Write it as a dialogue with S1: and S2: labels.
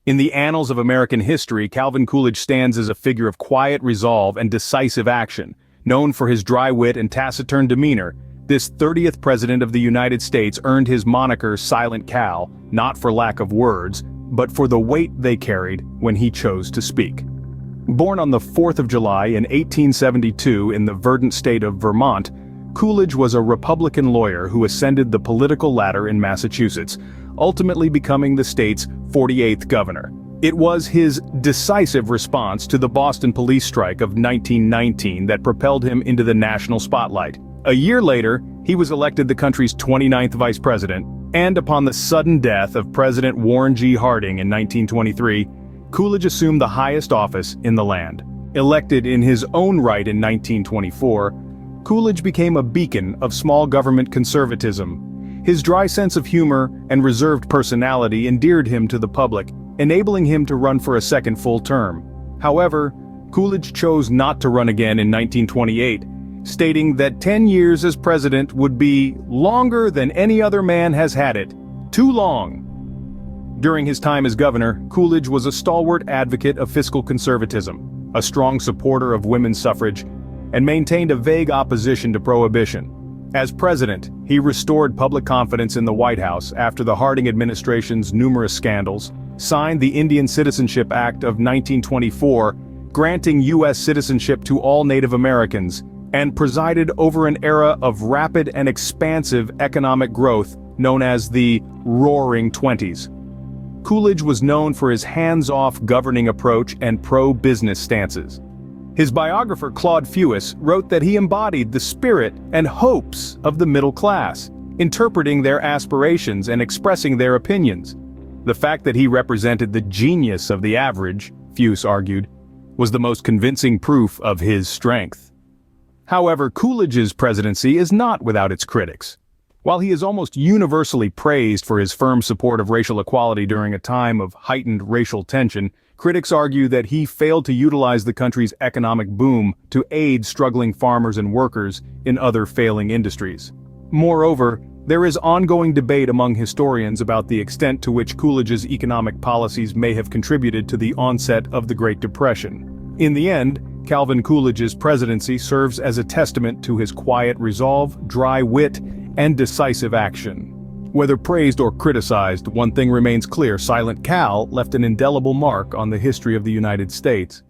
S1: In the annals of American history, Calvin Coolidge stands as a figure of quiet resolve and decisive action. Known for his dry wit and taciturn demeanor, this 30th President of the United States earned his moniker Silent Cal, not for lack of words, but for the weight they carried when he chose to speak. Born on the 4th of July in 1872 in the verdant state of Vermont, Coolidge was a Republican lawyer who ascended the political ladder in Massachusetts, ultimately becoming the state's 48th governor. It was his decisive response to the Boston police strike of 1919 that propelled him into the national spotlight. A year later, he was elected the country's 29th vice president, and upon the sudden death of President Warren G. Harding in 1923, Coolidge assumed the highest office in the land. Elected in his own right in 1924, Coolidge became a beacon of small government conservatism. His dry sense of humor and reserved personality endeared him to the public, enabling him to run for a second full term. However, Coolidge chose not to run again in 1928, stating that 10 years as president would be longer than any other man has had it. Too long. During his time as governor, Coolidge was a stalwart advocate of fiscal conservatism, a strong supporter of women's suffrage, and maintained a vague opposition to prohibition. As president, he restored public confidence in the White House after the Harding administration's numerous scandals, signed the Indian Citizenship Act of 1924, granting U.S. citizenship to all Native Americans, and presided over an era of rapid and expansive economic growth known as the Roaring Twenties. Coolidge was known for his hands-off governing approach and pro-business stances. His biographer Claude Fewis wrote that he embodied the spirit and hopes of the middle class, interpreting their aspirations and expressing their opinions. The fact that he represented the genius of the average, Fewis argued, was the most convincing proof of his strength. However, Coolidge's presidency is not without its critics. While he is almost universally praised for his firm support of racial equality during a time of heightened racial tension, critics argue that he failed to utilize the country's economic boom to aid struggling farmers and workers in other failing industries. Moreover, there is ongoing debate among historians about the extent to which Coolidge's economic policies may have contributed to the onset of the Great Depression. In the end, Calvin Coolidge's presidency serves as a testament to his quiet resolve, dry wit, and decisive action. Whether praised or criticized, one thing remains clear: Silent Cal left an indelible mark on the history of the United States.